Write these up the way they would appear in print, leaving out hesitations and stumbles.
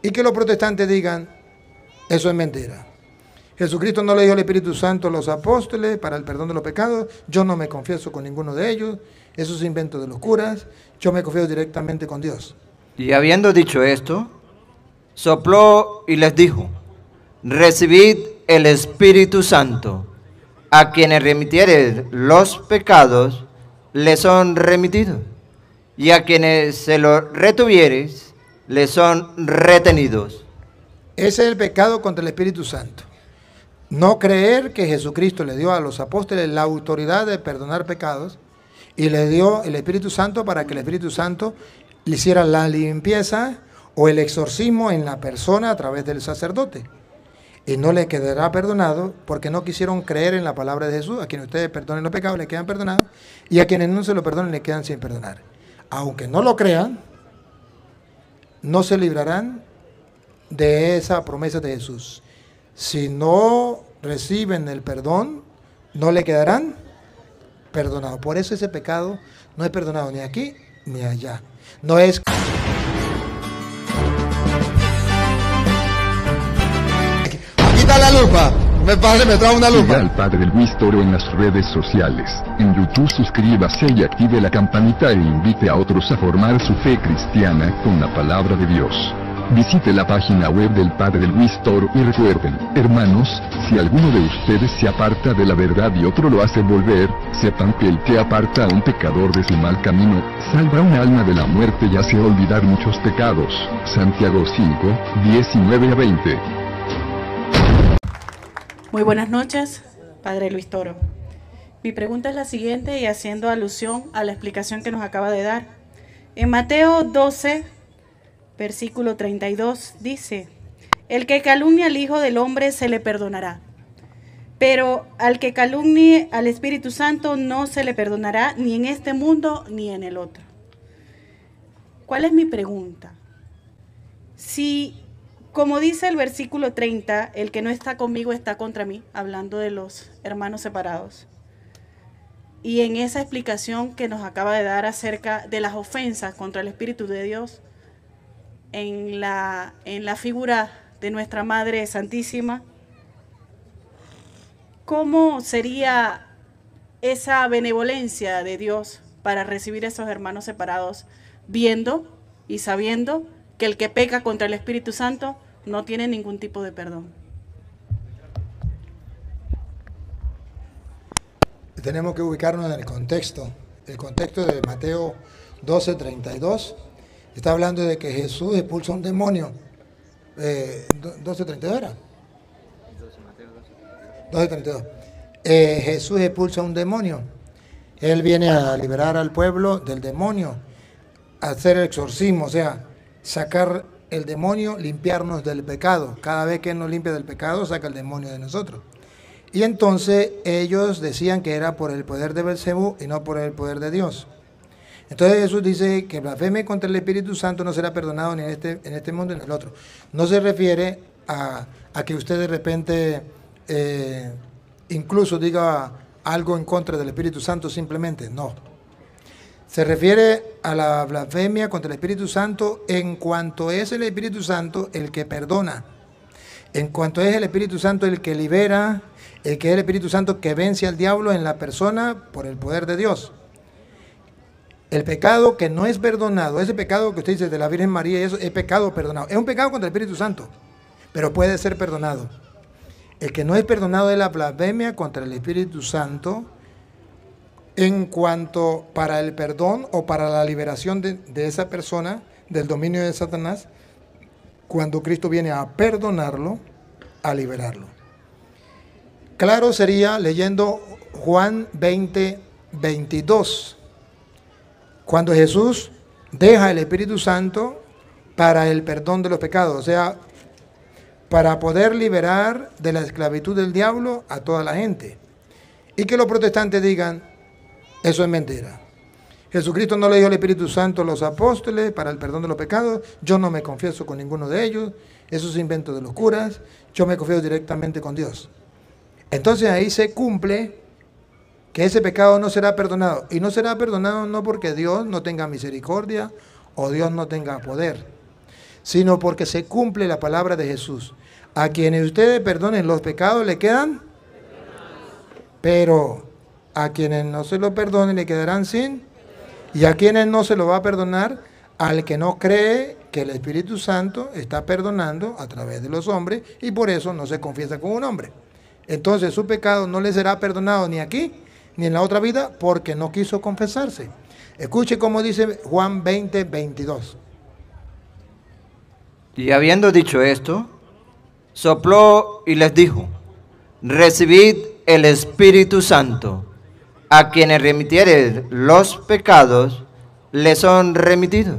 Y que los protestantes digan, eso es mentira. Jesucristo no le dijo al Espíritu Santo a los apóstoles para el perdón de los pecados, yo no me confieso con ninguno de ellos, eso es invento de los curas, yo me confieso directamente con Dios. Y habiendo dicho esto, sopló y les dijo, recibid el Espíritu Santo. A quienes remitiere los pecados, les son remitidos, y a quienes se los retuvieres, les son retenidos. Ese es el pecado contra el Espíritu Santo. No creer que Jesucristo le dio a los apóstoles la autoridad de perdonar pecados y le dio el Espíritu Santo para que el Espíritu Santo le hiciera la limpieza o el exorcismo en la persona a través del sacerdote. Y no le quedará perdonado porque no quisieron creer en la palabra de Jesús. A quienes ustedes perdonen los pecados le quedan perdonados y a quienes no se lo perdonen le quedan sin perdonar. Aunque no lo crean, no se librarán de esa promesa de Jesús. Si no reciben el perdón, no le quedarán perdonados. Por eso ese pecado no es perdonado ni aquí ni allá. No es... Aquí está la lupa. Me trae una lupa. Siga al Padre Luis Toro en las redes sociales. En YouTube suscríbase y active la campanita e invite a otros a formar su fe cristiana con la palabra de Dios. Visite la página web del Padre Luis Toro y recuerden, hermanos, si alguno de ustedes se aparta de la verdad y otro lo hace volver, sepan que el que aparta a un pecador de su mal camino, salva una alma de la muerte y hace olvidar muchos pecados. Santiago 5, 19 a 20. Muy buenas noches, Padre Luis Toro. Mi pregunta es la siguiente y haciendo alusión a la explicación que nos acaba de dar. En Mateo 12, versículo 32 dice, el que calumnia al Hijo del Hombre se le perdonará, pero al que calumnie al Espíritu Santo no se le perdonará ni en este mundo ni en el otro. ¿Cuál es mi pregunta? Si, como dice el versículo 30, el que no está conmigo está contra mí, hablando de los hermanos separados, y en esa explicación que nos acaba de dar acerca de las ofensas contra el Espíritu de Dios, en la figura de nuestra Madre Santísima, ¿cómo sería esa benevolencia de Dios para recibir a esos hermanos separados, viendo y sabiendo que el que peca contra el Espíritu Santo no tiene ningún tipo de perdón? Tenemos que ubicarnos en el contexto de Mateo 12, 32. Está hablando de que Jesús expulsa un demonio. 12:32 era. 12:32. Jesús expulsa un demonio. Él viene a liberar al pueblo del demonio, a hacer el exorcismo, o sea, sacar el demonio, limpiarnos del pecado. Cada vez que Él nos limpia del pecado, saca el demonio de nosotros. Y entonces ellos decían que era por el poder de Belcebú y no por el poder de Dios. Entonces Jesús dice que blasfeme contra el Espíritu Santo no será perdonado ni en este mundo ni en el otro. No se refiere a que usted de repente incluso diga algo en contra del Espíritu Santo simplemente, no. Se refiere a la blasfemia contra el Espíritu Santo en cuanto es el Espíritu Santo el que perdona, en cuanto es el Espíritu Santo el que libera, el que es el Espíritu Santo que vence al diablo en la persona por el poder de Dios. El pecado que no es perdonado, ese pecado que usted dice de la Virgen María, eso es pecado perdonado. Es un pecado contra el Espíritu Santo, pero puede ser perdonado. El que no es perdonado es la blasfemia contra el Espíritu Santo en cuanto para el perdón o para la liberación de esa persona del dominio de Satanás, cuando Cristo viene a perdonarlo, a liberarlo. Claro sería leyendo Juan 20, 22. Cuando Jesús deja el Espíritu Santo para el perdón de los pecados, o sea, para poder liberar de la esclavitud del diablo a toda la gente. Y que los protestantes digan, eso es mentira. Jesucristo no le dio el Espíritu Santo a los apóstoles para el perdón de los pecados, yo no me confieso con ninguno de ellos, eso es invento de los curas, yo me confieso directamente con Dios. Entonces ahí se cumple que ese pecado no será perdonado. Y no será perdonado no porque Dios no tenga misericordia o Dios no tenga poder, sino porque se cumple la palabra de Jesús. A quienes ustedes perdonen los pecados le quedan, pero a quienes no se lo perdonen le quedarán sin, y a quienes no se lo va a perdonar, al que no cree que el Espíritu Santo está perdonando a través de los hombres y por eso no se confiesa con un hombre. Entonces su pecado no le será perdonado ni aquí ni en la otra vida porque no quiso confesarse. Escuche cómo dice Juan 20, 22. Y habiendo dicho esto, sopló y les dijo, recibid el Espíritu Santo. A quienes remitiere los pecados, les son remitidos,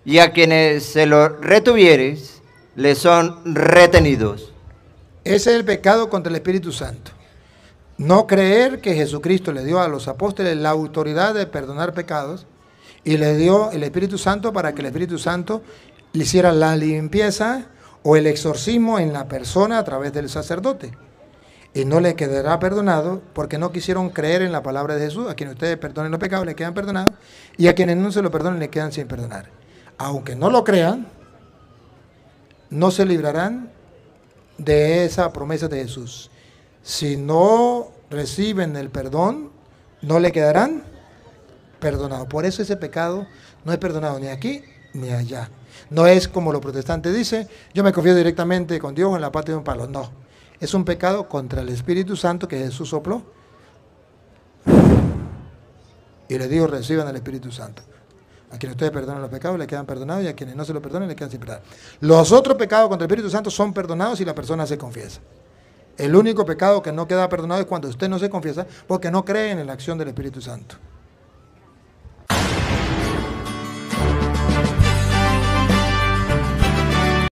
y a quienes se los retuvieres, les son retenidos. Ese es el pecado contra el Espíritu Santo. No creer que Jesucristo le dio a los apóstoles la autoridad de perdonar pecados y le dio el Espíritu Santo para que el Espíritu Santo le hiciera la limpieza o el exorcismo en la persona a través del sacerdote. Y no le quedará perdonado porque no quisieron creer en la palabra de Jesús. A quienes ustedes perdonen los pecados le quedan perdonados y a quienes no se lo perdonen le quedan sin perdonar. Aunque no lo crean, no se librarán de esa promesa de Jesús. Si no reciben el perdón, no le quedarán perdonados. Por eso ese pecado no es perdonado ni aquí ni allá. No es como los protestantes dicen, yo me confío directamente con Dios en la parte de un palo. No. Es un pecado contra el Espíritu Santo que Jesús sopló y le dijo, reciban el Espíritu Santo. A quienes ustedes perdonan los pecados le quedan perdonados y a quienes no se lo perdonen le quedan sin perdonar. Los otros pecados contra el Espíritu Santo son perdonados si la persona se confiesa. El único pecado que no queda perdonado es cuando usted no se confiesa porque no cree en la acción del Espíritu Santo.